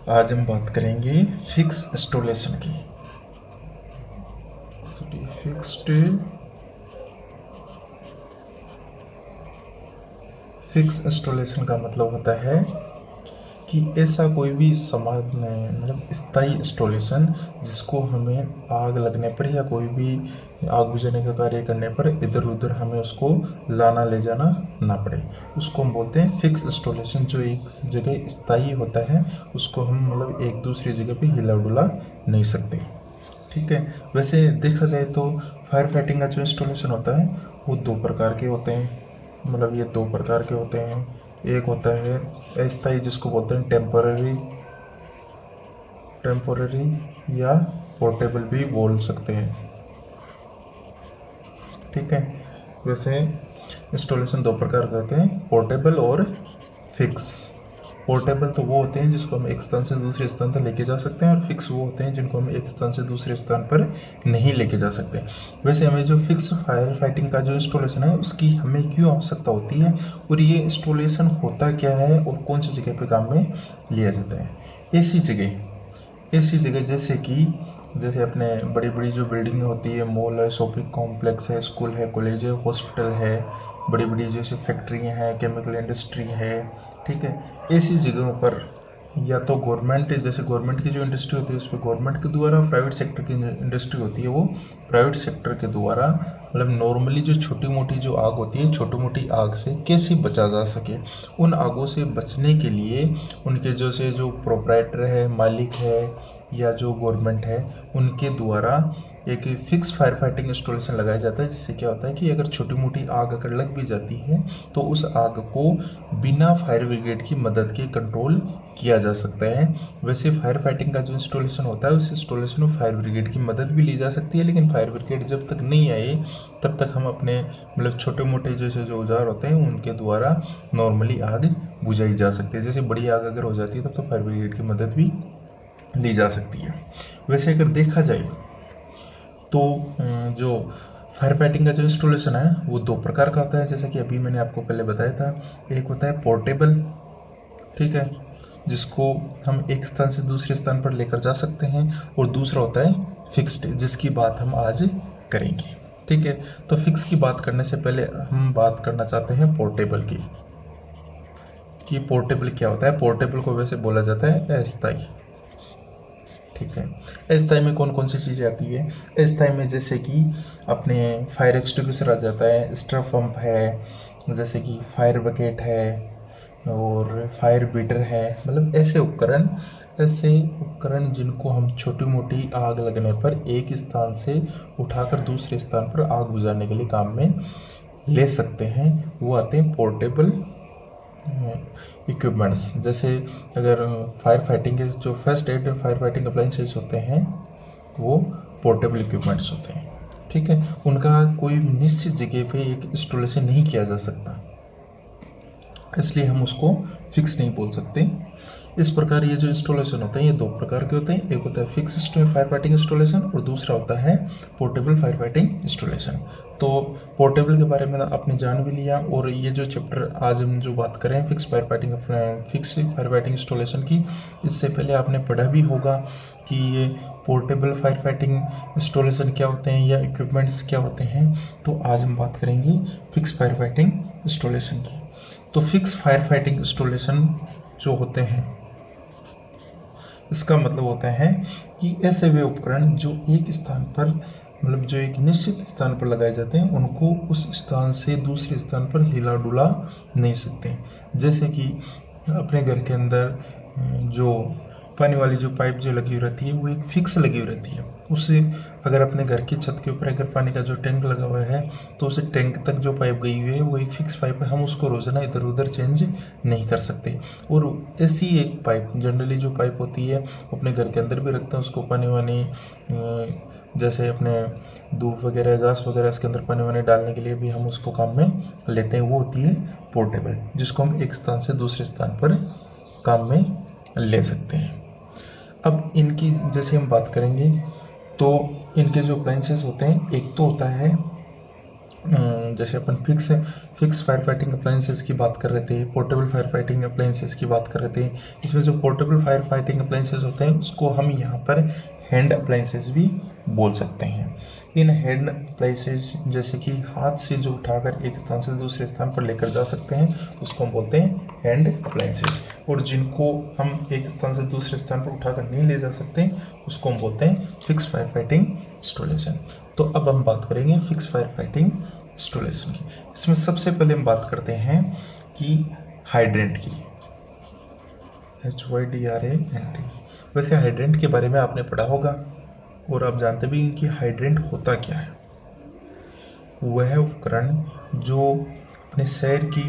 आज हम बात करेंगे फिक्स इंस्टॉलेशन की। फिक्स इंस्टॉलेशन का मतलब होता है कि ऐसा कोई भी सामान नहीं, मतलब स्थायी इंस्टॉलेशन जिसको हमें आग लगने पर या कोई भी आग बुझाने का कार्य करने पर इधर उधर हमें उसको लाना ले जाना ना पड़े, उसको हम बोलते हैं फिक्स इंस्टॉलेशन। जो एक जगह स्थायी होता है उसको हम मतलब एक दूसरी जगह पे हिला डुला नहीं सकते। ठीक है। वैसे देखा जाए तो फायर फाइटिंग का जो इंस्टॉलेशन होता है वो दो प्रकार के होते हैं, मतलब ये दो प्रकार के होते हैं। एक होता है अस्थायी जिसको बोलते हैं टेम्पोररी या पोर्टेबल भी बोल सकते हैं। ठीक है। वैसे इंस्टॉलेशन दो प्रकार के होते हैं, पोर्टेबल और फिक्स। पोर्टेबल तो वो होते हैं जिसको हम एक स्थान से दूसरे स्थान तक लेके जा सकते हैं, और फिक्स वो होते हैं जिनको हम एक स्थान से दूसरे स्थान पर नहीं लेके जा सकते। वैसे हमें जो फिक्स फायर फाइटिंग का जो इंस्टॉलेशन है उसकी हमें क्यों आवश्यकता होती है, और ये इंस्टॉलेशन होता क्या है और कौन सी जगह पे काम में लिया जाता है। ऐसी जगह जैसे अपने बड़ी बड़ी जो बिल्डिंग होती है, मॉल है, शॉपिंग कॉम्प्लेक्स है, स्कूल है, कॉलेज है, हॉस्पिटल है, बड़ी बड़ी जैसे फैक्ट्रियाँ हैं, केमिकल इंडस्ट्री है। ठीक है। ऐसी जगहों पर या तो गवर्नमेंट, जैसे गवर्नमेंट की जो इंडस्ट्री होती है उस पर गवर्नमेंट के द्वारा, प्राइवेट सेक्टर की इंडस्ट्री होती है वो प्राइवेट सेक्टर के द्वारा, मतलब नॉर्मली जो छोटी मोटी जो आग होती है, छोटी मोटी आग से कैसे बचा जा सके, उन आगों से बचने के लिए उनके जो प्रोप्राइटर है, मालिक है, या जो गवर्नमेंट है, उनके द्वारा एक फिक्स फायर फाइटिंग इंस्टॉलेशन लगाया जाता है। जिससे क्या होता है कि अगर छोटी मोटी आग अगर लग भी जाती है तो उस आग को बिना फायर ब्रिगेड की मदद के कंट्रोल किया जा सकता है। वैसे फायर फाइटिंग का जो इंस्टॉलेशन होता है उस इंस्टॉलेशन में फायर ब्रिगेड की मदद भी ली जा सकती है, लेकिन फायर ब्रिगेड जब तक नहीं आए तब तक हम अपने मतलब छोटे मोटे जैसे जो औजार होते हैं उनके द्वारा नॉर्मली आग बुझाई जा सकती है। जैसे बड़ी आग अगर हो जाती है तब तो फायर ब्रिगेड की मदद भी ली जा सकती है। वैसे अगर देखा जाए तो जो फायर फाइटिंग का जो इंस्टॉलेशन है वो दो प्रकार का होता है, जैसा कि अभी मैंने आपको पहले बताया था। एक होता है पोर्टेबल, ठीक है, जिसको हम एक स्थान से दूसरे स्थान पर लेकर जा सकते हैं, और दूसरा होता है फिक्स्ड, जिसकी बात हम आज करेंगे। ठीक है। तो फिक्स की बात करने से पहले हम बात करना चाहते हैं पोर्टेबल की, कि पोर्टेबल क्या होता है। पोर्टेबल को वैसे बोला जाता है अस्थायी। ठीक है। अस्थाई में कौन कौन सी चीज़ें आती है। अस्थाई में जैसे कि अपने फायर एक्सटिंग्विशर आ जाता है, स्ट्रफ पंप है, जैसे कि फायर बकेट है और फायर बीटर है, मतलब ऐसे उपकरण जिनको हम छोटी मोटी आग लगने पर एक स्थान से उठाकर दूसरे स्थान पर आग बुझाने के लिए काम में ले सकते हैं, वो आते हैं पोर्टेबल इक्विपमेंट्स। जैसे अगर फायर फाइटिंग के जो first aid fire fighting appliances होते हैं वो पोर्टेबल इक्विपमेंट्स होते हैं। ठीक है। उनका कोई निश्चित जगह पे एक इंस्टॉलेशन नहीं किया जा सकता, इसलिए हम उसको फिक्स नहीं बोल सकते। इस प्रकार ये जो इंस्टॉलेशन होते हैं ये दो प्रकार के होते हैं, एक होता है फिक्स फायर फाइटिंग इंस्टॉलेशन और दूसरा होता है पोर्टेबल फायर फाइटिंग इंस्टॉलेशन। तो पोर्टेबल के बारे में आपने जान भी लिया, और ये जो चैप्टर आज हम जो बात कर रहे हैं फिक्स फायर फाइटिंग इंस्टॉलेशन की, इससे पहले आपने पढ़ा भी होगा कि ये पोर्टेबल फायर फाइटिंग इंस्टॉलेशन क्या होते हैं या इक्विपमेंट्स क्या होते हैं। तो आज हम बात करेंगे फिक्स फायर फाइटिंग इंस्टॉलेशन की। तो फिक्स फायर फाइटिंग इंस्टॉलेशन जो होते हैं इसका मतलब होता है कि ऐसे वे उपकरण जो एक स्थान पर, मतलब जो एक निश्चित स्थान पर लगाए जाते हैं, उनको उस स्थान से दूसरे स्थान पर हिला डुला नहीं सकते। जैसे कि अपने घर के अंदर जो पानी वाली जो पाइप जो लगी हुई रहती है वो एक फिक्स लगी हुई रहती है। उससे अगर अपने घर की छत के ऊपर अगर पानी का जो टैंक लगा हुआ है तो उस टैंक तक जो पाइप गई हुई है वो एक फिक्स पाइप है, हम उसको रोजाना इधर उधर चेंज नहीं कर सकते। और ऐसी एक पाइप जनरली जो पाइप होती है अपने घर के अंदर भी रखते हैं, उसको पानी वानी जैसे अपने दूध वगैरह घास वगैरह इसके अंदर पानी वानी डालने के लिए भी हम उसको काम में लेते हैं, वो होती है पोर्टेबल, जिसको हम एक स्थान से दूसरे स्थान पर काम में ले सकते हैं। अब इनकी जैसे हम बात करेंगे तो इनके जो अप्लाइंसेस होते हैं, एक तो होता है जैसे अपन फिक्स फायर फाइटिंग अप्लाइंसेस की बात कर रहे थे, पोर्टेबल फायर फाइटिंग अप्लाइंसेस की बात कर रहे थे। इसमें जो पोर्टेबल फायर फाइटिंग अप्लाइंसेस होते हैं उसको हम यहाँ पर हैंड अप्लाइंसेस भी बोल सकते हैं। इन हैंड अप्लाइंसेस जैसे कि हाथ से जो उठाकर एक स्थान से दूसरे स्थान पर लेकर जा सकते हैं उसको हम बोलते हैं हैंड अप्लाइंसेस, और जिनको हम एक स्थान से दूसरे स्थान पर उठाकर नहीं ले जा सकते उसको हम बोलते हैं फिक्स फायर फाइटिंग इंस्टॉलेशन। तो अब हम बात करेंगे फिक्स फायर फाइटिंग इंस्टॉलेशन की। इसमें सबसे पहले हम बात करते हैं कि हाइड्रेंट की, HYDRANT। वैसे हाइड्रेंट के बारे में आपने पढ़ा होगा और आप जानते भी हैं कि हाइड्रेंट होता क्या है। वह उपकरण जो अपने शहर की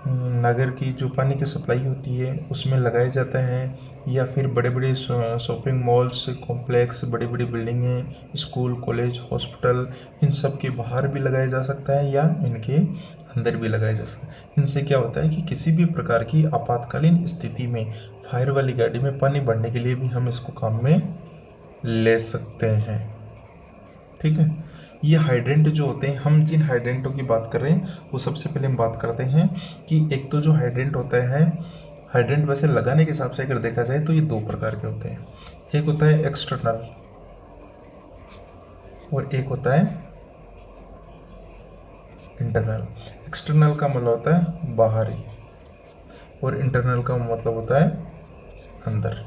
नगर की जो पानी की सप्लाई होती है उसमें लगाए जाते हैं, या फिर बड़े बड़े शॉपिंग मॉल्स कॉम्प्लेक्स, बड़ी बड़ी बिल्डिंगें, स्कूल कॉलेज हॉस्पिटल, इन सब के बाहर भी लगाया जा सकता है या इनके अंदर भी लगाया जा सकता है। इनसे क्या होता है कि किसी भी प्रकार की आपातकालीन स्थिति में फायर वाली गाड़ी में पानी भरने के लिए भी हम इसको काम में ले सकते हैं। ठीक है, ये हाइड्रेंट जो होते हैं, हम जिन हाइड्रेंटों की बात कर रहे हैं वो सबसे पहले हम बात करते हैं कि एक तो जो हाइड्रेंट होता है, हाइड्रेंट वैसे लगाने के हिसाब से अगर देखा जाए तो ये दो प्रकार के होते हैं। एक होता है एक्सटर्नल और एक होता है इंटरनल। एक्सटर्नल का मतलब होता है बाहरी और इंटरनल का मतलब होता है अंदर।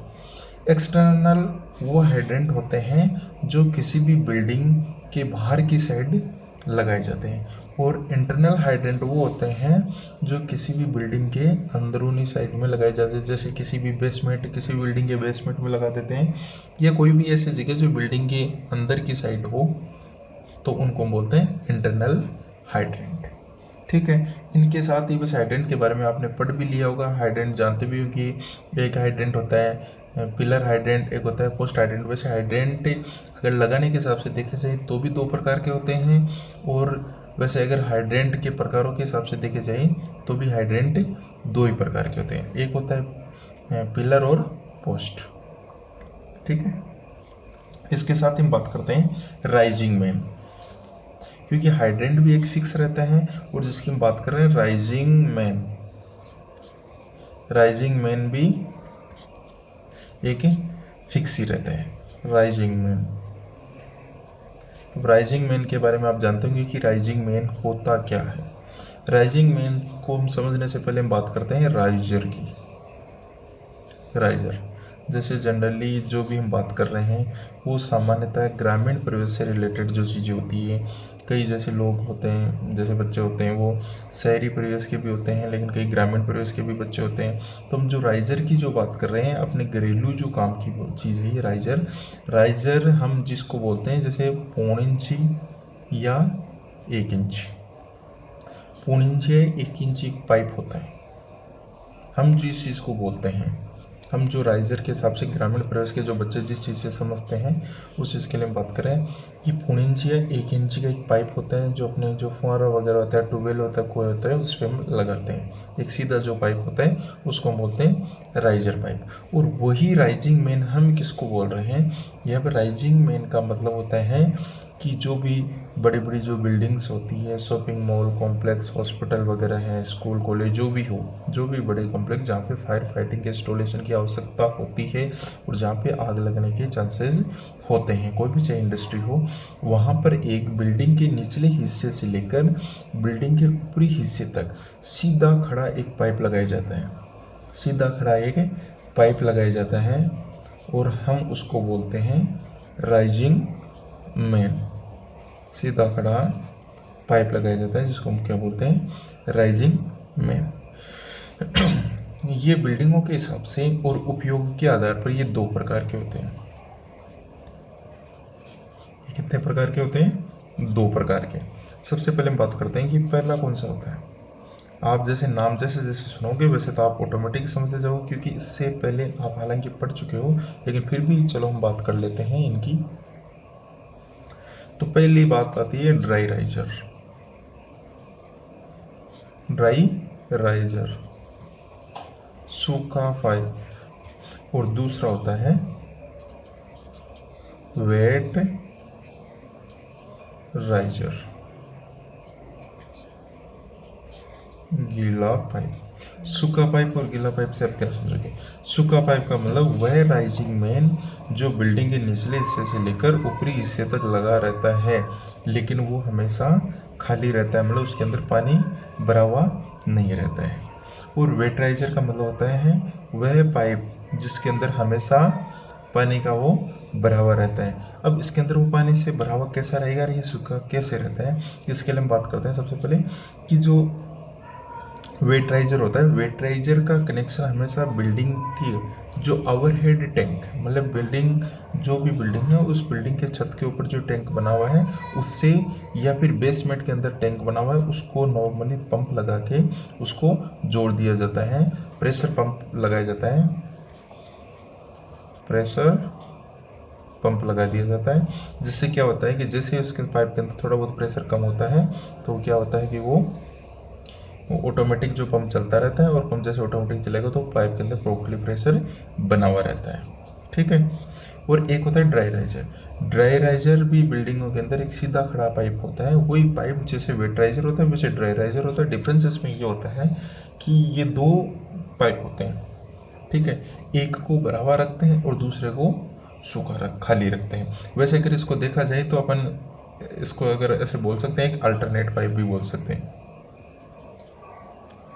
एक्सटर्नल वो हाइड्रेंट होते हैं जो किसी भी बिल्डिंग के बाहर की साइड लगाए जाते हैं, और इंटरनल हाइड्रेंट वो होते हैं जो किसी भी बिल्डिंग के अंदरूनी साइड में लगाए जाते हैं, जैसे किसी भी बेसमेंट, किसी बिल्डिंग के बेसमेंट में लगा देते हैं, या कोई भी ऐसी जगह जो बिल्डिंग के अंदर की साइड हो, तो उनको बोलते हैं इंटरनल हाइड्रेंट। ठीक है, इनके साथ ही बस हाइड्रेंट के बारे में आपने पढ़ भी लिया होगा। हाइड्रेंट जानते भी हो कि एक हाइड्रेंट होता है पिलर हाइड्रेंट, एक होता है पोस्ट हाइड्रेंट। वैसे हाइड्रेंट अगर लगाने के हिसाब से देखे जाए तो भी दो प्रकार के होते हैं, और वैसे अगर हाइड्रेंट के प्रकारों के हिसाब से देखे जाए तो भी हाइड्रेंट दो ही प्रकार के होते हैं, एक होता है पिलर और पोस्ट। ठीक है, इसके साथ हम बात करते हैं राइजिंग मैन, क्योंकि हाइड्रेंट भी एक फिक्स रहता है, और जिसकी हम बात कर रहे हैं राइजिंग मैन, राइजिंग मैन भी एक फिक्स ही रहता है राइजिंग मैन। अब राइजिंग मैन के बारे में आप जानते होंगे कि राइजिंग मैन होता क्या है। राइजिंग मैन को हम समझने से पहले हम बात करते हैं राइजर की। राइजर जैसे जनरली जो भी हम बात कर रहे हैं वो सामान्यतः ग्रामीण परिवेश से रिलेटेड जो चीज़ें होती है, कई जैसे लोग होते हैं, जैसे बच्चे होते हैं वो शहरी परिवेश के भी होते हैं, लेकिन कई ग्रामीण परिवेश के भी बच्चे होते हैं। तो हम जो राइजर की जो बात कर रहे हैं अपने घरेलू जो काम की चीज़ है ये राइजर। राइजर हम जिसको बोलते हैं जैसे 1.5 इंची या 1 इंच, 1.5 इंच या 1 इंच एक पाइप होता है, हम जिस चीज़ को बोलते हैं, हम जो राइजर के हिसाब से ग्रामीण परिवेश के जो बच्चे जिस चीज़ से समझते हैं उस चीज़ के लिए हम बात करें कि 1.5 इंच या 1 इंच का एक पाइप होता है जो अपने जो फुहारा वगैरह होता है, ट्यूबवेल होता है, कुएं होता है, उस पर हम लगाते हैं। एक सीधा जो पाइप होता है उसको हम बोलते हैं राइजर पाइप। और वही राइजिंग मैन हम किसको बोल रहे हैं, यहाँ पर राइजिंग मैन का मतलब होता है कि जो भी बड़ी बड़ी जो बिल्डिंग्स होती है, शॉपिंग मॉल कॉम्प्लेक्स हॉस्पिटल वगैरह है, स्कूल कॉलेज जो भी हो, जो भी बड़े कॉम्प्लेक्स जहाँ पे फायर फाइटिंग के इंस्टॉलेशन की आवश्यकता होती है और जहाँ पे आग लगने के चांसेस होते हैं, कोई भी चाहे इंडस्ट्री हो, वहाँ पर एक बिल्डिंग के निचले हिस्से से लेकर बिल्डिंग के ऊपरी हिस्से तक सीधा खड़ा एक पाइप लगाया जाता है, सीधा खड़ा एक पाइप लगाया जाता है, और हम उसको बोलते हैं राइजिंग मैन। सीधा खड़ा पाइप लगाया जाता है जिसको हम क्या बोलते हैं राइजिंग मैन। ये बिल्डिंगों के हिसाब से और उपयोग के आधार पर ये दो प्रकार के होते हैं। ये कितने प्रकार के होते हैं, दो प्रकार के। सबसे पहले हम बात करते हैं कि पहला कौन सा होता है। आप जैसे नाम जैसे जैसे सुनोगे वैसे तो आप ऑटोमेटिक समझते जाओ, क्योंकि इससे पहले आप हालांकि पढ़ चुके हो, लेकिन फिर भी चलो हम बात कर लेते हैं इनकी। तो पहली बात आती है ड्राई राइजर, ड्राई राइजर सूखा पाइप, और दूसरा होता है वेट राइजर। गीला पाइप। सूखा पाइप और गीला पाइप से आप क्या समझोगे? सूखा पाइप का मतलब वह राइजिंग मेन जो बिल्डिंग के निचले हिस्से से लेकर ऊपरी हिस्से तक लगा रहता है, लेकिन वो हमेशा खाली रहता है, मतलब उसके अंदर पानी भरा हुआ नहीं रहता है। और वेटराइजर का मतलब होता है वह पाइप जिसके अंदर हमेशा पानी का वो भरा हुआ रहता है। अब इसके अंदर वो पानी से भरा हुआ कैसा रहेगा और ये सूखा कैसे रहता है, इसके लिए हम बात करते हैं सबसे पहले कि जो वेटराइजर होता है, वेटराइजर का कनेक्शन हमेशा बिल्डिंग की जो ओवरहेड टैंक, मतलब बिल्डिंग जो भी बिल्डिंग है उस बिल्डिंग के छत के ऊपर जो टैंक बना हुआ है उससे, या फिर बेसमेंट के अंदर टैंक बना हुआ है उसको नॉर्मली पंप लगा के उसको जोड़ दिया जाता है, प्रेशर पंप लगाया जाता है, प्रेशर पंप लगा दिया जाता है। जिससे क्या होता है कि जैसे उसके पाइप के अंदर थोड़ा बहुत प्रेशर कम होता है तो क्या होता है कि वो ऑटोमेटिक जो पंप चलता रहता है, और पंप जैसे ऑटोमेटिक चलेगा तो पाइप के अंदर प्रॉपर्ली प्रेशर बना हुआ रहता है, ठीक है। और एक होता है ड्राई राइजर। ड्राई राइजर भी बिल्डिंगों के अंदर एक सीधा खड़ा पाइप होता है, वही पाइप जैसे वेटराइजर होता है वैसे ड्राई राइजर होता है। डिफरेंस इसमें ये होता है कि ये दो पाइप होते हैं, ठीक है, एक को भरा हुआ रखते हैं और दूसरे को खाली रखते हैं। वैसे अगर इसको देखा जाए तो अपन इसको अगर ऐसे बोल सकते हैं, एक अल्टरनेट पाइप भी बोल सकते हैं।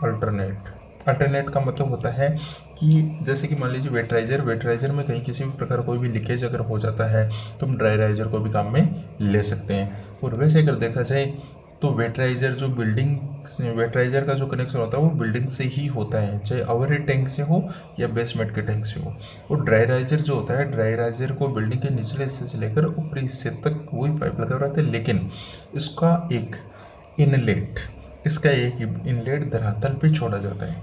अल्टरनेट का मतलब होता है कि जैसे कि मान लीजिए वेटराइजर में कहीं किसी भी प्रकार कोई भी लीकेज अगर हो जाता है तो हम ड्राई राइजर को भी काम में ले सकते हैं। और वैसे अगर देखा जाए तो वेटराइजर का जो कनेक्शन होता है वो बिल्डिंग से ही होता है, चाहे ओवरहेड टैंक से हो या बेसमेंट के टैंक से हो। और ड्राई राइजर जो होता है, ड्राई राइजर को बिल्डिंग के निचले हिस्से से लेकर ऊपरी हिस्से तक वही पाइप लगा रहता है, लेकिन इसका एक इनलेट धरातल पे छोड़ा जाता है।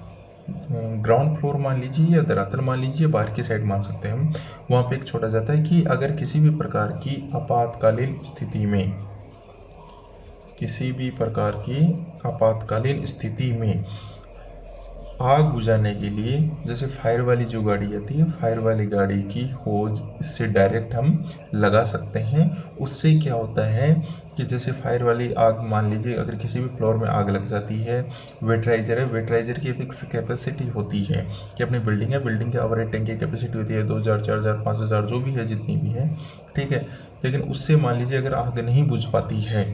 ग्राउंड फ्लोर मान लीजिए या धरातल मान लीजिए, बाहर की साइड मान सकते हैं हम, वहाँ पे एक छोड़ा जाता है कि अगर किसी भी प्रकार की आपातकालीन स्थिति में आग बुझाने के लिए, जैसे फायर वाली जो गाड़ी आती है, फायर वाली गाड़ी की होज इससे डायरेक्ट हम लगा सकते हैं। उससे क्या होता है कि जैसे फायर वाली आग, मान लीजिए अगर किसी भी फ्लोर में आग लग जाती है, वेटराइजर की फिक्स कैपेसिटी होती है कि अपनी बिल्डिंग के ओवरहेड टैंक की कैपेसिटी होती है 2000, 4000, 5000 जो भी है, जितनी भी है, ठीक है। लेकिन उससे मान लीजिए अगर आग नहीं बुझ पाती है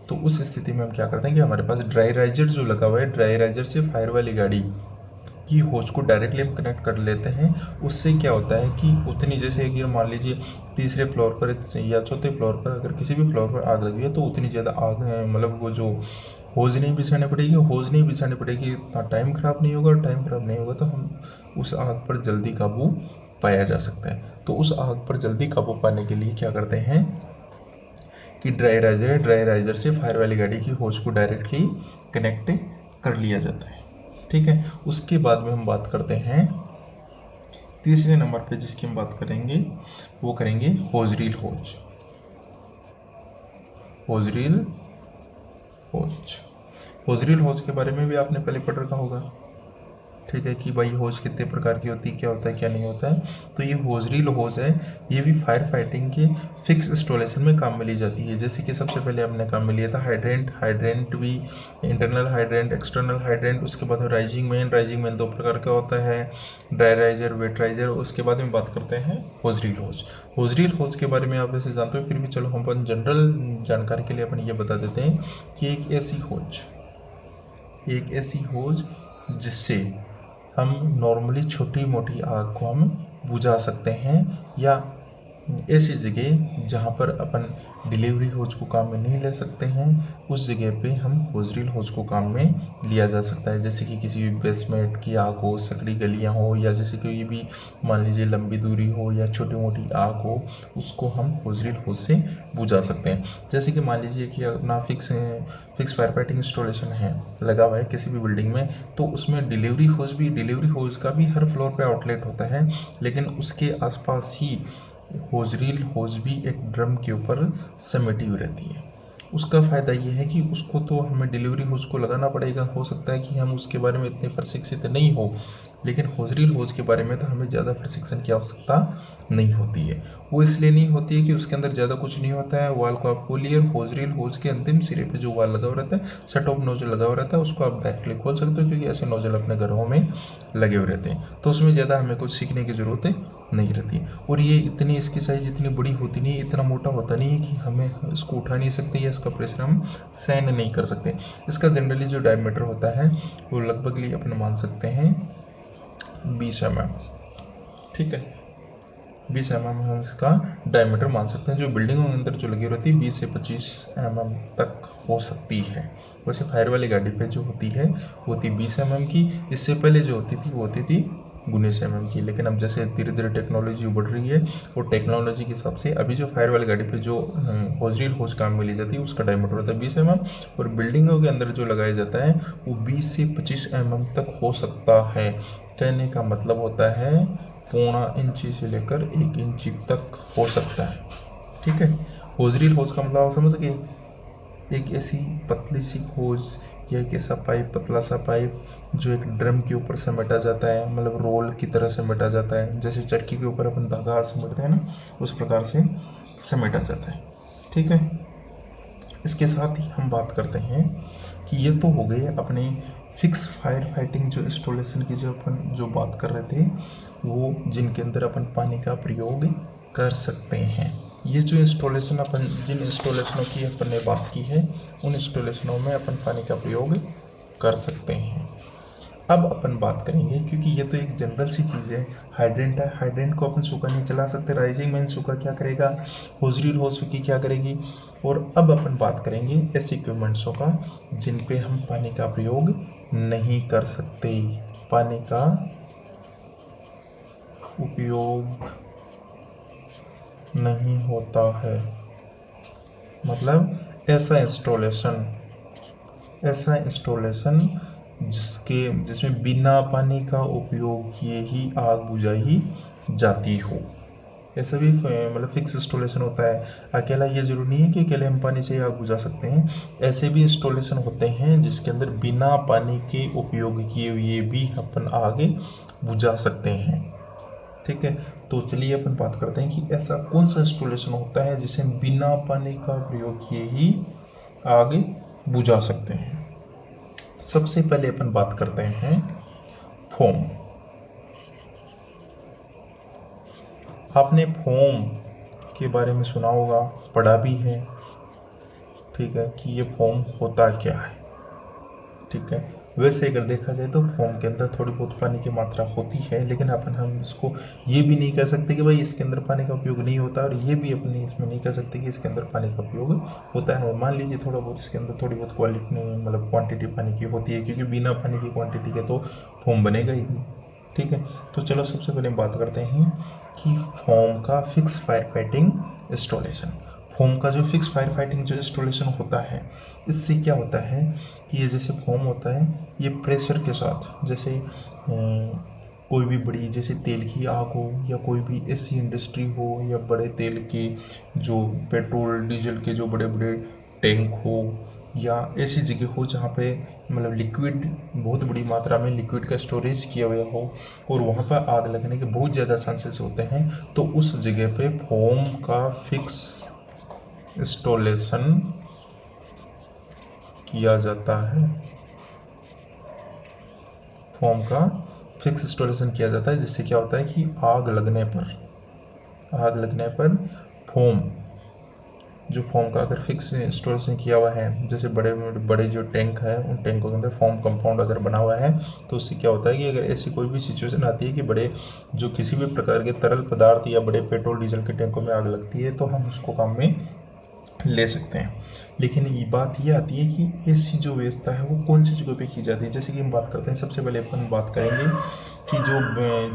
तो उस स्थिति में हम क्या करते हैं कि हमारे पास ड्राई राइजर जो लगा हुआ है, ड्राई राइजर से फायर वाली गाड़ी की होज को डायरेक्टली हम कनेक्ट कर लेते हैं। उससे क्या होता है कि उतनी, जैसे अगर मान लीजिए तीसरे फ्लोर पर या चौथे फ्लोर पर अगर किसी भी फ्लोर पर आग लगी है तो उतनी ज़्यादा आग, मतलब वो जो होज नहीं बिछानी पड़ेगी, इतना टाइम ख़राब नहीं होगा, और टाइम ख़राब नहीं होगा तो हम उस आग पर जल्दी काबू पाया जा सकता है। तो उस आग पर जल्दी काबू पाने के लिए क्या करते हैं कि ड्राई राइजर से फायर वाली गाड़ी की होज को डायरेक्टली कनेक्ट कर लिया जाता है, ठीक है। उसके बाद में हम बात करते हैं तीसरे नंबर पे, जिसकी हम बात करेंगे वो करेंगे होज रील होज। होज रील होज के बारे में भी आपने पहले पढ़ रखा होगा, ठीक है, कि भाई होज कितने प्रकार की होती है, क्या होता है क्या नहीं होता है। तो ये होज रील होज है, ये भी फायर फाइटिंग के फिक्स इंस्टॉलेशन में काम में ली जाती है। जैसे कि सबसे पहले हमने काम में लिया था हाइड्रेंट भी, इंटरनल हाइड्रेंट, एक्सटर्नल हाइड्रेंट। उसके बाद में राइजिंग मेन दो प्रकार का होता है, ड्राई राइजर, वेटराइजर। उसके बाद में बात करते हैं होज रील होज के बारे में आप वैसे जानते हो, फिर भी चलो हम अपन जनरल जानकारी के लिए अपन ये बता देते हैं कि एक ऐसी होज जिससे हम नॉर्मली छोटी मोटी आग को हम बुझा सकते हैं, या ऐसी जगह जहाँ पर अपन डिलीवरी होज को काम में नहीं ले सकते हैं, उस जगह पे हम होज रील होज को काम में लिया जा सकता है। जैसे कि किसी भी बेसमेंट की आग हो, सकड़ी गलियाँ हो, या जैसे कोई भी मान लीजिए लंबी दूरी हो या छोटी मोटी आग हो, उसको हम होज रील होज से बुझा सकते हैं। जैसे कि मान लीजिए कि अपना फिक्स फायर फाइटिंग इंस्टॉलेशन है, लगा हुआ है किसी भी बिल्डिंग में, तो उसमें डिलीवरी होज का भी हर फ्लोर पे आउटलेट होता है, लेकिन उसके आसपास ही होज रील होज भी एक ड्रम के ऊपर समेटी हुई रहती है। उसका फ़ायदा ये है कि उसको तो हमें डिलीवरी होज को लगाना पड़ेगा, हो सकता है कि हम उसके बारे में इतने प्रशिक्षित नहीं हो, लेकिन होज रील होज के बारे में तो हमें ज़्यादा प्रशिक्षण की आवश्यकता नहीं होती है। वो इसलिए नहीं होती है कि उसके अंदर ज़्यादा कुछ नहीं होता है। वाल को आप खोलिए और होज रील होज के अंतिम सिरे पे जो वाल लगा हुआ रहता है, सेट ऑफ नोजल लगा हुआ रहता है, उसको आप डायरेक्टली खोल सकते हो, क्योंकि ऐसे नोजल अपने घरों में लगे हुए रहते हैं। तो उसमें ज़्यादा हमें कुछ सीखने की ज़रूरत नहीं रहती। और ये इतनी, इसकी साइज़ इतनी बड़ी होती नहीं है, इतना मोटा होता नहीं है कि हमें इसको उठा नहीं सकते या इसका प्रेशर हम सहन नहीं कर सकते। इसका जनरली जो डायमीटर होता है वो लगभग अपन मान सकते हैं 20 mm। ठीक है, 20 mm हम इसका डायमीटर मान सकते हैं। जो बिल्डिंगों के अंदर जो लगी रहती है 20 से 25 mm तक हो सकती है। वैसे फायर वाली गाड़ी पे जो होती है वो होती 20 mm की। इससे पहले जो होती थी वो होती थी 19 mm की। लेकिन अब जैसे धीरे धीरे टेक्नोलॉजी बढ़ रही है और टेक्नोलॉजी के हिसाब से अभी जो फायर वाली गाड़ी पे जो होज रील होज काम में ली जाती है उसका डायमीटर होता है 20 mm। और बिल्डिंगों के अंदर जो लगाया जाता है वो 20 से 25 mm तक हो सकता है। कहने का मतलब होता है 0.25 इंची से लेकर 1 इंची तक हो सकता है। ठीक है, होज रील होज का मतलब आप समझ गए, एक ऐसी पतली सी होज या एक ऐसा पाइप, पतला सा पाइप जो एक ड्रम के ऊपर समेटा जाता है, मतलब रोल की तरह समेटा जाता है, जैसे चरखी के ऊपर अपन धागा समेटते हैं ना, उस प्रकार से समेटा जाता है। ठीक है, इसके साथ ही हम बात करते हैं कि ये तो हो गए अपने फिक्स फायर फाइटिंग जो इंस्टॉलेशन की जो अपन जो बात कर रहे थे, वो जिनके अंदर अपन पानी का प्रयोग कर सकते हैं। ये जो इंस्टॉलेशन अपन जिन इंस्टॉलेशनों की अपन ने बात की है उन इंस्टॉलेशनों में अपन पानी का प्रयोग कर सकते हैं। अब अपन बात करेंगे, क्योंकि ये तो एक जनरल सी चीज़ है, हाइड्रेंट है, हाइड्रेंट को अपन सूखा नहीं चला सकते। राइजिंग मैन सूखा क्या करेगा, होज रील होज सूखी क्या करेगी। और अब अपन बात करेंगे ऐसे इक्विपमेंट्सों का जिन पे हम पानी का प्रयोग नहीं कर सकते, पानी का उपयोग नहीं होता है। मतलब ऐसा इंस्टॉलेशन जिसमें बिना पानी का उपयोग किए ही आग बुझाई जाती हो, ऐसा भी मतलब फिक्स इंस्टॉलेशन होता है। अकेला ये जरूरी नहीं है कि अकेले हम पानी से ही आग बुझा सकते हैं, ऐसे भी इंस्टॉलेशन होते हैं जिसके अंदर बिना पानी के उपयोग किए हुए भी अपन आग बुझा सकते हैं। ठीक है, तो चलिए अपन बात करते हैं कि ऐसा कौन सा इंस्टॉलेशन होता है जिसे बिना पानी का प्रयोग किए ही आग बुझा सकते हैं। सबसे पहले अपन बात करते हैं फोम। आपने फोम के बारे में सुना होगा, पढ़ा भी है। ठीक है, कि ये फोम होता क्या है। ठीक है, वैसे अगर देखा जाए तो फोम के अंदर थोड़ी बहुत पानी की मात्रा होती है, लेकिन हम इसको ये भी नहीं कह सकते कि भाई इसके अंदर पानी का उपयोग नहीं होता, और ये भी अपनी इसमें नहीं कह सकते कि इसके अंदर पानी का उपयोग होता है। मान लीजिए थोड़ा बहुत इसके अंदर थोड़ी बहुत क्वालिटी मतलब क्वांटिटी पानी की होती है, क्योंकि बिना पानी की क्वांटिटी के तो फोम बनेगा ही नहीं। ठीक है, तो चलो सबसे पहले बात करते हैं कि फोम का fix fire fighting installation. Foam का जो फिक्स फायर फाइटिंग जो इंस्टॉलेशन होता है, इससे क्या होता है कि ये जैसे फोम होता है, ये प्रेशर के साथ, जैसे कोई भी बड़ी जैसे तेल की आग हो या कोई भी ऐसी इंडस्ट्री हो या बड़े तेल के जो पेट्रोल डीजल के जो बड़े बड़े टैंक हो, या ऐसी जगह हो जहाँ पे मतलब लिक्विड बहुत बड़ी मात्रा में लिक्विड का स्टोरेज किया हुआ हो और वहाँ पर आग लगने के बहुत ज़्यादा चांसेस होते हैं, तो उस जगह पे फोम का फिक्स इंस्टॉलेशन किया जाता है। फोम का फिक्स इंस्टॉलेशन किया जाता है, जिससे क्या होता है कि आग लगने पर फोम का अगर फिक्स इंस्टॉलेशन किया हुआ है, जैसे बड़े बड़े जो टैंक है उन टैंकों के अंदर फोम कंपाउंड अगर बना हुआ है, तो उससे क्या होता है कि अगर ऐसी कोई भी सिचुएशन आती है कि बड़े जो किसी भी प्रकार के तरल पदार्थ या बड़े पेट्रोल डीजल के टैंकों में आग लगती है, तो हम उसको काम में ले सकते हैं। लेकिन ये बात ये आती है कि ऐसी जो व्यवस्था है वो कौन सी जगह पे की जाती है। जैसे कि हम बात करते हैं, सबसे पहले अपन बात करेंगे कि जो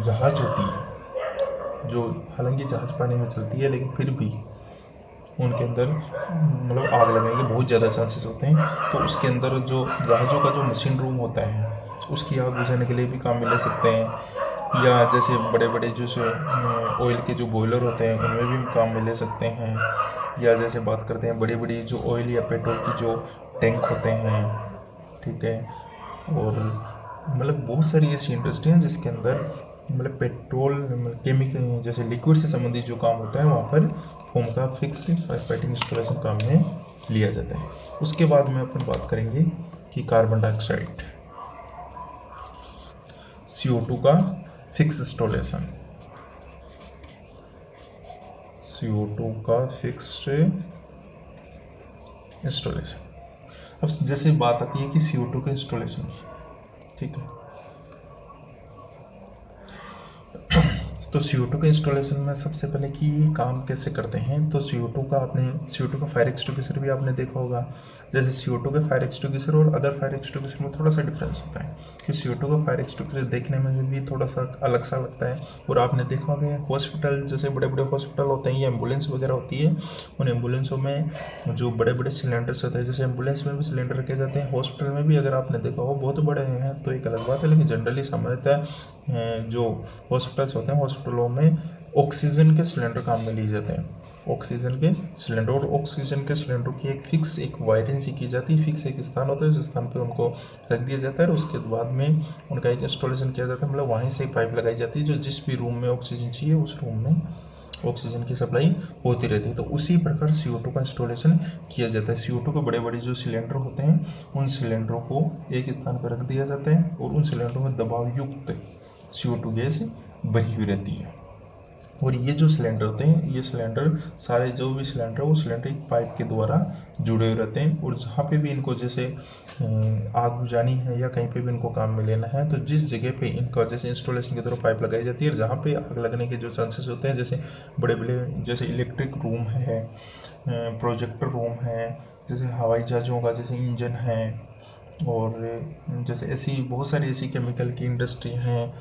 जहाज होती है, जो हालांकि जहाज पानी में चलती है लेकिन फिर भी उनके अंदर मतलब आग लगने के बहुत ज़्यादा चांसेस होते हैं, तो उसके अंदर जो जहाज़ों का जो मशीन रूम होता है उसकी आग बुझाने के लिए भी काम में ले सकते हैं। या जैसे बड़े बड़े जो ऑयल के जो बॉयलर होते हैं उनमें भी काम में ले सकते हैं। या जैसे बात करते हैं बड़ी बड़ी जो ऑयल या पेट्रोल की जो टैंक होते हैं, ठीक है, और मतलब बहुत सारी ऐसी इंडस्ट्री हैं जिसके अंदर मतलब पेट्रोल केमिकल जैसे लिक्विड से संबंधित जो काम होता है वहाँ पर फोम का फिक्स फायर फाइटिंग इंस्टॉलेशन काम में लिया जाता है। उसके बाद में अपन बात करेंगे कि कार्बन डाइऑक्साइड CO2 का फिक्स इंस्टॉलेशन, CO2 का फिक्स्ड इंस्टॉलेशन। अब जैसे बात आती है कि CO2 के इंस्टॉलेशन की, ठीक है, तो CO2 के इंस्टॉलेशन में सबसे पहले कि काम कैसे करते हैं, तो CO2 का फायर एक्सटिंग्विशर भी आपने देखा होगा। जैसे CO2 के फायर एक्सटिंग्विशर और अदर फायर एक्सटिंग्विशर में थोड़ा सा डिफरेंस होता है कि CO2 का फायर एक्सटिंग्विशर देखने में भी थोड़ा सा अलग सा लगता है। और आपने देखा होगा हॉस्पिटल, जैसे बड़े बड़े हॉस्पिटल होते हैं या एम्बुलेंस वगैरह होती है, उन एम्बुलेंसों में जो बड़े बड़े सिलेंडर्स होते हैं, जैसे एम्बुलेंस में भी सिलेंडर रखे जाते हैं, हॉस्पिटल में भी अगर आपने देखा हो बहुत बड़े हैं तो एक अलग बात है, लेकिन जनरली सामान्यतः जो हॉस्पिटल्स होते हैं हॉस्पिटलों में ऑक्सीजन के सिलेंडर काम में लिए जाते हैं। ऑक्सीजन के सिलेंडर, और ऑक्सीजन के सिलेंडर की एक वायरिंग सी की जाती है, फिक्स एक स्थान होता है, उस स्थान पे उनको रख दिया जाता है और उसके बाद में उनका एक इंस्टॉलेशन किया जाता है। मतलब वहीं से एक पाइप लगाई जाती है जो जिस भी रूम में ऑक्सीजन चाहिए उस रूम में ऑक्सीजन की सप्लाई होती रहती है। तो उसी प्रकार CO2 का इंस्टॉलेशन किया जाता है। CO2 के बड़े बड़े जो सिलेंडर होते हैं उन सिलेंडरों को एक स्थान पर रख दिया जाता है और उन सिलेंडरों में दबाव युक्त CO2 गैस भरी हुई रहती है। और ये जो सिलेंडर होते हैं, ये सिलेंडर सारे जो भी सिलेंडर वो सिलेंडर एक पाइप के द्वारा जुड़े हुए रहते हैं। और जहाँ पे भी इनको जैसे आग बुझानी है या कहीं पे भी इनको काम में लेना है, तो जिस जगह पे इनका जैसे इंस्टॉलेशन की तरफ पाइप लगाई जाती है और जहाँ पे आग लगने के जो चांसेस होते हैं, जैसे बड़े बड़े जैसे इलेक्ट्रिक रूम है, प्रोजेक्टर रूम है, जैसे हवाई जहाज़ों का जैसे इंजन है, और जैसे ऐसी बहुत सारी ऐसी केमिकल की इंडस्ट्री हैं,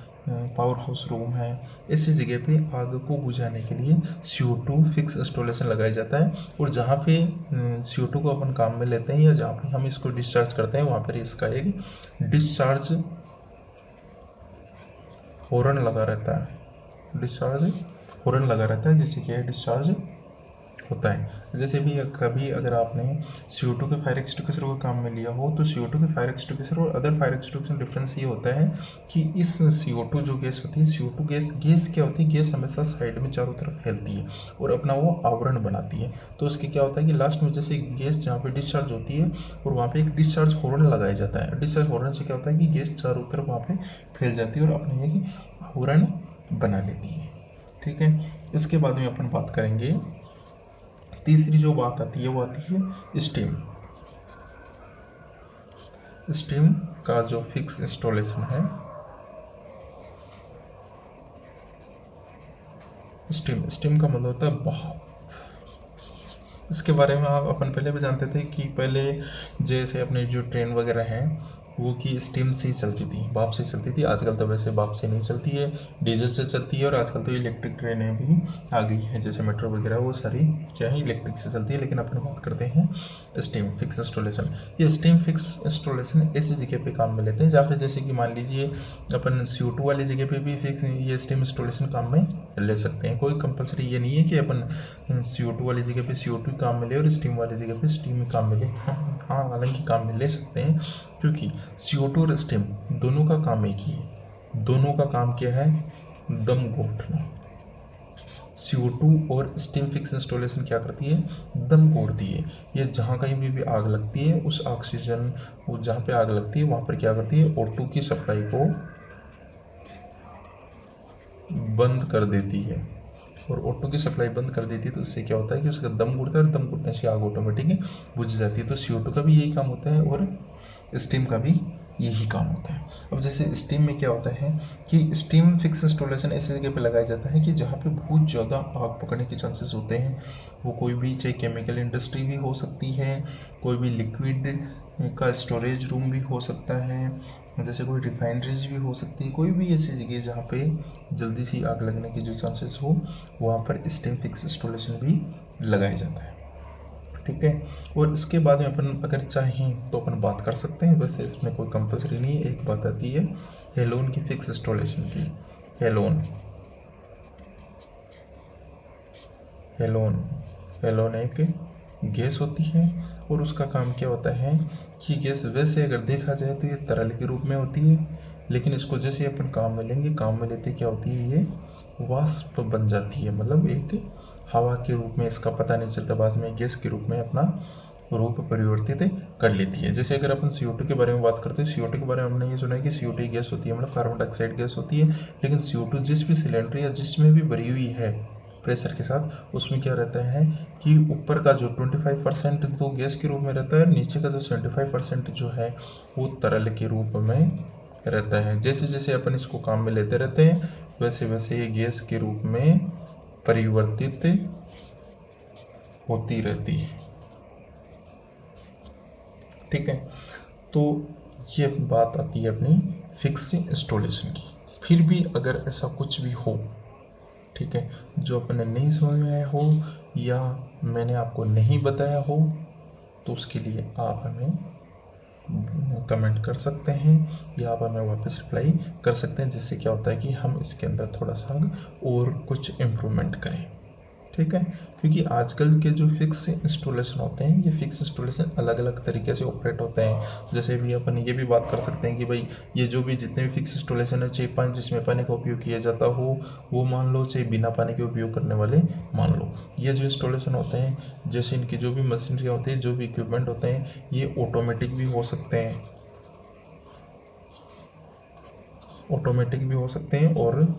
पावर हाउस रूम है, ऐसी जगह पे आग को बुझाने के लिए CO2 फिक्स इंस्टॉलेशन लगाया जाता है। और जहाँ पे CO2 को अपन काम में लेते हैं या जहाँ पे हम इसको डिस्चार्ज करते हैं वहाँ पर इसका एक डिस्चार्ज हॉर्न लगा रहता है, डिस्चार्ज हॉर्न लगा रहता है जिससे कि डिस्चार्ज होता है। जैसे भी कभी अगर आपने CO2 के फायर एक्सटिंग्विशर को काम में लिया हो, तो CO2 के फायर एक्सटिंग्विशर और अदर फायर एक्सटिंग्विशर डिफरेंस ये होता है कि इस CO2 जो गैस होती है, CO2 गैस क्या होती है, गैस हमेशा साइड में चारों तरफ फैलती है और अपना वो आवरण बनाती है। तो उसके क्या होता है कि लास्ट में जैसे गैस जहाँ पे डिस्चार्ज होती है और वहाँ पे एक डिस्चार्ज हॉर्न लगाया जाता है। डिस्चार्ज हॉर्न से क्या होता है कि गैस चारों तरफ वहाँ पे फैल जाती है और अपने एक आवरण बना लेती है। ठीक है, इसके बाद में अपन बात करेंगे, तीसरी जो बात आती है वो आती है स्टीम। स्टीम का जो फिक्स इंस्टॉलेशन है, स्टीम का मतलब होता है भाप। इसके बारे में आप अपन पहले भी जानते थे कि पहले जैसे अपने जो ट्रेन वगैरह हैं वो की स्टीम से ही चलती थी, भाप से चलती थी। आजकल तो वैसे भाप से नहीं चलती है, डीजल से चलती है। और आजकल तो इलेक्ट्रिक ट्रेनें भी आ गई हैं, जैसे मेट्रो वगैरह, वो सारी क्या है इलेक्ट्रिक से चलती है। लेकिन अपन बात करते हैं स्टीम फिक्स इंस्टॉलेशन। ये स्टीम फिक्स इंस्टॉलेशन ऐसी जगह पे काम में लेते हैं जहाँ पे जैसे कि मान लीजिए अपन CO2 वाली जगह पे भी फिक्स ये स्टीम इंस्टॉलेशन काम में ले सकते हैं। कोई कंपलसरी ये नहीं है कि अपन CO2 वाली जगह पे CO2 काम में ले और स्टीम वाली जगह पे स्टीम काम में ले। हाँ, हालांकि काम में ले सकते हैं, क्योंकि CO2 और स्टीम दोनों का काम एक ही है। दोनों का काम क्या है, दम घोटना। CO2 और स्टीम फिक्स इंस्टॉलेशन क्या करती है, दम घोटती है। ये जहाँ कहीं भी आग लगती है, उस ऑक्सीजन, वो जहाँ पे आग लगती है वहाँ पर क्या करती है, O2 की सप्लाई को बंद कर देती है। और O2 की सप्लाई बंद कर देती है तो उससे क्या होता है कि उसका दम घुटता है और दम घुटने से आग ऑटोमेटिक बुझ जाती है। तो CO2 का भी यही काम होता है और स्टीम का भी यही काम होता है। अब जैसे स्टीम में क्या होता है कि स्टीम फिक्स इंस्टॉलेशन ऐसी जगह पे लगाया जाता है कि जहाँ पे बहुत ज़्यादा आग पकड़ने के चांसेस होते हैं। वो कोई भी, चाहे केमिकल इंडस्ट्री भी हो सकती है, कोई भी लिक्विड का स्टोरेज रूम भी हो सकता है, जैसे कोई रिफाइनरीज भी हो सकती है। कोई भी ऐसी जगह जहाँ पे जल्दी सी आग लगने के जो चांसेस हो, वहाँ पर स्टीम फिक्स इंस्टॉलेशन भी लगाया जाता है। ठीक है, और इसके बाद में अपन अगर चाहें तो अपन बात कर सकते हैं, वैसे इसमें कोई कंपलसरी नहीं है। एक बात आती है हेलोन की फिक्स इंस्टॉलेशन की। हेलोन एक गैस होती है और उसका काम क्या होता है कि गैस वैसे अगर देखा जाए तो ये तरल के रूप में होती है, लेकिन इसको जैसे अपन काम में लेंगे, काम में लेते क्या होती है, ये वाष्प बन जाती है, मतलब एक हवा के रूप में, इसका पता नहीं चलता, बाद में गैस के रूप में अपना रूप परिवर्तित कर लेती है। जैसे अगर अपन CO2 के बारे में बात करते हैं, CO2 के बारे में हमने ये सुना है कि CO2 गैस होती है, मतलब कार्बन डाइऑक्साइड गैस होती है, लेकिन CO2 जिस भी सिलेंडर या जिसमें भी भरी हुई है प्रेशर के साथ, उसमें क्या रहता है कि ऊपर का जो 25% तो गैस के रूप में रहता है, नीचे का जो 75% जो है वो तरल के रूप में रहता है। जैसे जैसे अपन इसको काम में लेते रहते हैं, वैसे वैसे ये गैस के रूप में परिवर्तित होती रहती है। ठीक है, तो ये बात आती है अपनी फिक्स इंस्टॉलेशन की। फिर भी अगर ऐसा कुछ भी हो, ठीक है, जो अपने नहीं समझ में आया हो या मैंने आपको नहीं बताया हो, तो उसके लिए आप हमें कमेंट कर सकते हैं या आप हमें वापस रिप्लाई कर सकते हैं, जिससे क्या होता है कि हम इसके अंदर थोड़ा सा और कुछ इम्प्रूवमेंट करें। ठीक है, क्योंकि आजकल के जो फिक्स इंस्टॉलेशन होते हैं, ये फिक्स इंस्टॉलेशन अलग अलग तरीके से ऑपरेट होते हैं। जैसे भी अपन ये भी बात कर सकते हैं कि भाई ये जो भी जितने भी फिक्स इंस्टॉलेशन है, चाहे पानी जिसमें पानी का उपयोग किया जाता हो वो मान लो, चाहे बिना पानी के उपयोग करने वाले मान लो, ये जो इंस्टॉलेशन होते हैं, जैसे इनकी जो भी मशीनरी होती है, जो भी इक्विपमेंट होते हैं, ये ऑटोमेटिक भी हो सकते हैं, और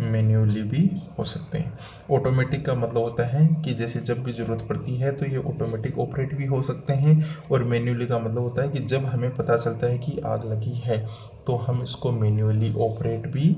मैन्युअली भी हो सकते हैं। ऑटोमेटिक का मतलब होता है कि जैसे जब भी ज़रूरत पड़ती है तो ये ऑटोमेटिक ऑपरेट भी हो सकते हैं, और मैन्युअली का मतलब होता है कि जब हमें पता चलता है कि आग लगी है तो हम इसको मैन्युअली ऑपरेट भी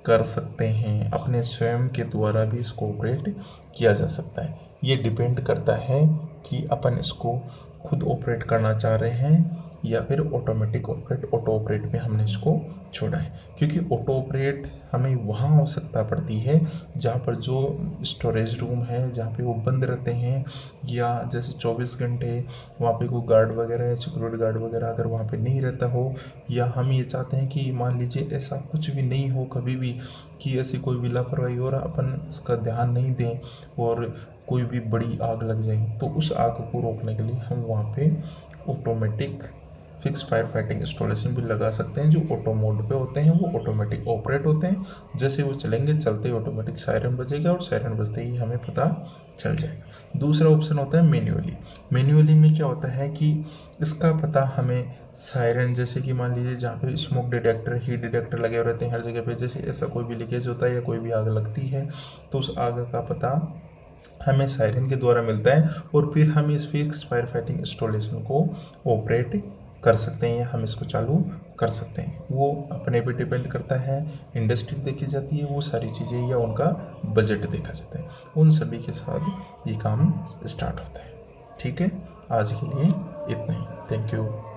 कर सकते हैं, अपने स्वयं के द्वारा भी इसको ऑपरेट किया जा सकता है। ये डिपेंड करता है कि अपन इसको खुद ऑपरेट करना चाह रहे हैं या फिर ऑटोमेटिक ऑपरेट, ऑटो ऑपरेट में हमने इसको छोड़ा है। क्योंकि ऑटो ऑपरेट हमें वहाँ आवश्यकता पड़ती है जहाँ पर जो स्टोरेज रूम है, जहाँ पे वो बंद रहते हैं, या जैसे 24 घंटे वहाँ पे कोई गार्ड वगैरह या सिक्योरिटी गार्ड वगैरह अगर वहाँ पे नहीं रहता हो, या हम ये चाहते हैं कि मान लीजिए ऐसा कुछ भी नहीं हो कभी भी कि ऐसी कोई भी लापरवाही हो रहा, अपन उसका ध्यान नहीं दें और कोई भी बड़ी आग लग जाए, तो उस आग को रोकने के लिए हम वहाँ पे automatic fix fire fighting installation भी लगा सकते हैं, जो ऑटो मोड पे होते हैं, वो ऑटोमेटिक ऑपरेट होते हैं। जैसे वो चलेंगे, चलते ही ऑटोमेटिक सायरन बजेगा और सायरन बजते ही हमें पता चल जाएगा। दूसरा ऑप्शन होता है मैन्युअली। मैन्युअली में क्या होता है कि इसका पता हमें सायरन, जैसे कि मान लीजिए जहाँ पे स्मोक डिटेक्टर, हीट डिटेक्टर लगे रहते हैं हर जगह पे, जैसे ऐसा कोई भी लीकेज होता है या कोई भी आग लगती है तो उस आग का पता हमें सायरन के द्वारा मिलता है, और फिर हम इस फिक्स फायर फाइटिंग इंस्टॉलेशन को ऑपरेट कर सकते हैं या हम इसको चालू कर सकते हैं। वो अपने पे डिपेंड करता है, इंडस्ट्री देखी जाती है, वो सारी चीज़ें, या उनका बजट देखा जाता है, उन सभी के साथ ये काम स्टार्ट होता है। ठीक है, आज के लिए इतना ही। Thank you.